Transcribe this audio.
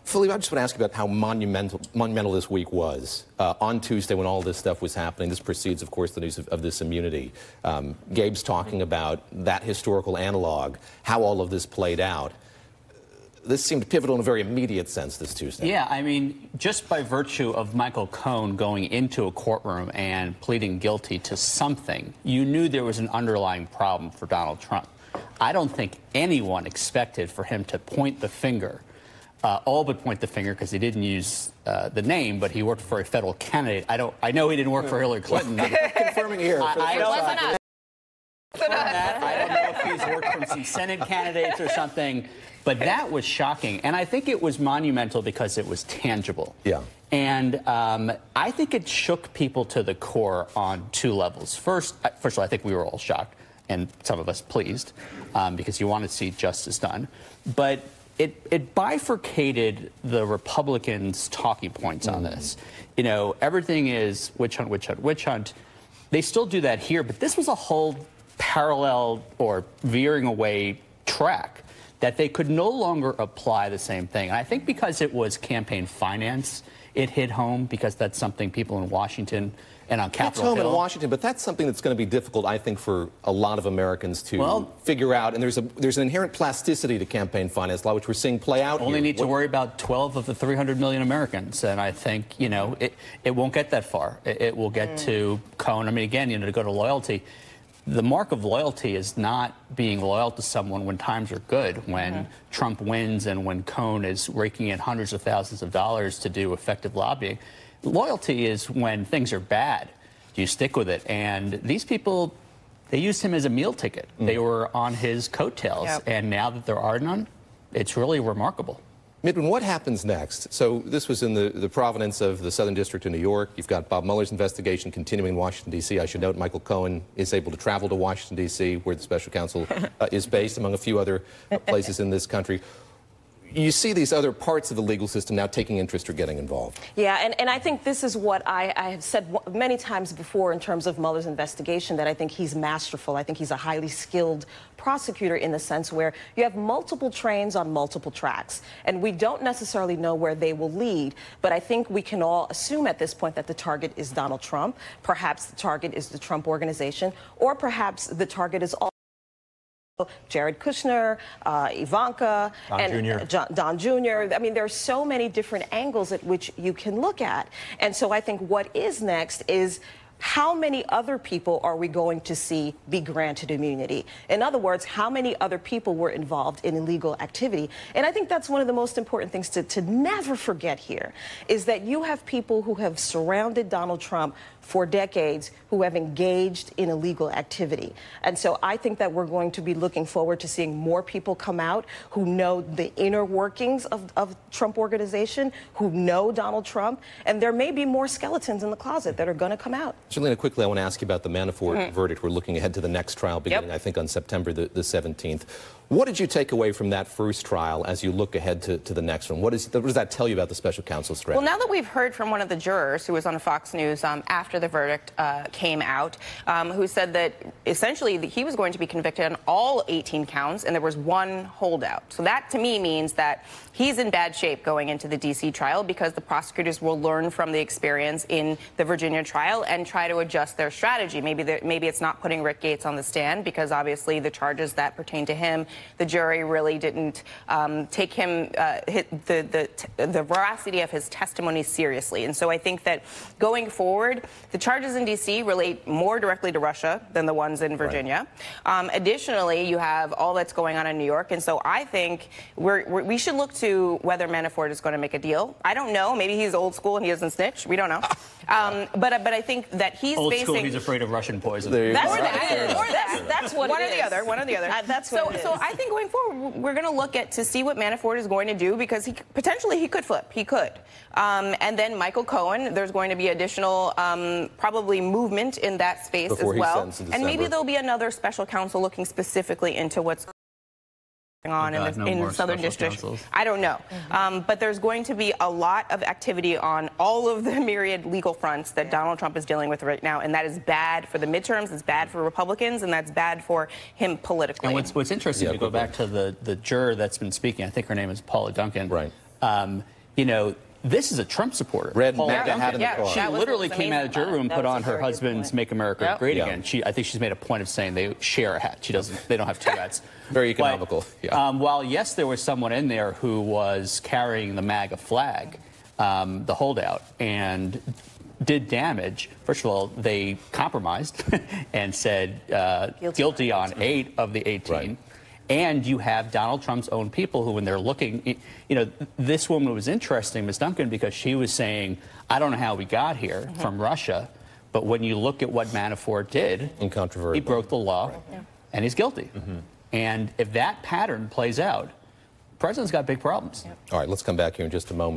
Philippe, I just want to ask you about how monumental this week was. On Tuesday, when all this stuff was happening, this precedes, of course, the news of this immunity. Gabe's talking about that historical analog, how all of this played out. This seemed pivotal in a very immediate sense this Tuesday. Yeah, I mean, just by virtue of Michael Cohen going into a courtroom and pleading guilty to something, you knew there was an underlying problem for Donald Trump. I don't think anyone expected for him to point the finger. All but point the finger, because he didn't use the name, but he worked for a federal candidate. I know he didn't work for Hillary Clinton. Confirming here. I don't know if he's worked from some Senate candidates or something, but that was shocking. And I think it was monumental because it was tangible. Yeah. And I think it shook people to the core on two levels. First of all, I think we were all shocked, and some of us pleased, because you want to see justice done. But it bifurcated the Republicans' talking points on this. You know, everything is witch hunt, witch hunt, witch hunt. They still do that here, but this was a whole parallel or veering away track that they could no longer apply the same thing. And I think because it was campaign finance, it hit home, because that's something people in Washington and on Capitol Hill. It's home in Washington, but that's something that's going to be difficult, I think, for a lot of Americans to figure out. And there's an inherent plasticity to campaign finance law, which we're seeing play out Only here. need to worry about 12 of the 300 million Americans. And I think, you know, it won't get that far. It will get to Cohen. I mean, again, you know, to go to loyalty, the mark of loyalty is not being loyal to someone when times are good, when Trump wins and when Cohen is raking in hundreds of thousands of dollars to do effective lobbying. Loyalty is when things are bad. Do you stick with it? And these people, they used him as a meal ticket. They were on his coattails. And now that there are none, it's really remarkable. Midwin, what happens next? So this was in the provenance of the Southern District of New York. You've got Bob Mueller's investigation continuing in Washington, D.C. I should note Michael Cohen is able to travel to Washington, D.C., where the special counsel is based, among a few other places in this country. You see these other parts of the legal system now taking interest or getting involved. Yeah, and I think this is what I have said many times before in terms of Mueller's investigation, that I think he's masterful. I think he's a highly skilled prosecutor in the sense where you have multiple trains on multiple tracks, and we don't necessarily know where they will lead, but I think we can all assume at this point that the target is Donald Trump. Perhaps the target is the Trump Organization, or perhaps the target is all Jared Kushner, Ivanka, Don Jr. I mean, there are so many different angles at which you can look at. And so I think what is next is, how many other people are we going to see be granted immunity? In other words, how many other people were involved in illegal activity? And I think that's one of the most important things to never forget here, is that you have people who have surrounded Donald Trump for decades who have engaged in illegal activity. And so I think that we're going to be looking forward to seeing more people come out who know the inner workings of Trump Organization, who know Donald Trump, and there may be more skeletons in the closet that are going to come out. Jelena, quickly, I want to ask you about the Manafort verdict. We're looking ahead to the next trial beginning, I think, on September the 17th. What did you take away from that first trial as you look ahead to the next one? What does that tell you about the special counsel's strategy? Well, now that we've heard from one of the jurors who was on Fox News after the verdict came out, who said that essentially he was going to be convicted on all 18 counts and there was one holdout. So that to me means that he's in bad shape going into the D.C. trial, because the prosecutors will learn from the experience in the Virginia trial and try to adjust their strategy. Maybe it's not putting Rick Gates on the stand, because obviously the charges that pertain to him, the jury really didn't take him, the veracity of his testimony seriously. And so I think that going forward, the charges in D.C. relate more directly to Russia than the ones in Virginia. Additionally, you have all that's going on in New York. And so I think we should look to whether Manafort is going to make a deal. I don't know. Maybe he's old school and he doesn't snitch. We don't know. But I think that he's old facing... school, he's afraid of Russian poison. That's what one or the other. One or the other. That's what it is. So I think going forward, we're going to look to see what Manafort is going to do, because potentially he could flip. He could. And then Michael Cohen, there's going to be additional probably movement in that space as well. And maybe there'll be another special counsel looking specifically into what's on in the Southern District. I don't know. But there's going to be a lot of activity on all of the myriad legal fronts that Donald Trump is dealing with right now, and that is bad for the midterms, it's bad for Republicans, and that's bad for him politically. And what's interesting, to go back to the juror that's been speaking, I think her name is Paula Duncan. Right. you know, this is a Trump supporter. Red Paul MAGA hat in the car. She literally came out of the jury room and put on her very good husband's point. "Make America Yep. Great Yeah. Again." I think she's made a point of saying they share a hat. They don't have two hats. Very economical. Yeah. While yes, there was someone in there who was carrying the MAGA flag, the holdout, and did damage. First of all, they compromised and said guilty on 8 of the 18. Right. And you have Donald Trump's own people who, when they're looking, you know, this woman was interesting, Ms. Duncan, because she was saying, I don't know how we got here from Russia, but when you look at what Manafort did, Incontrovertible. he broke the law, and he's guilty. And if that pattern plays out, the president's got big problems. All right, let's come back here in just a moment.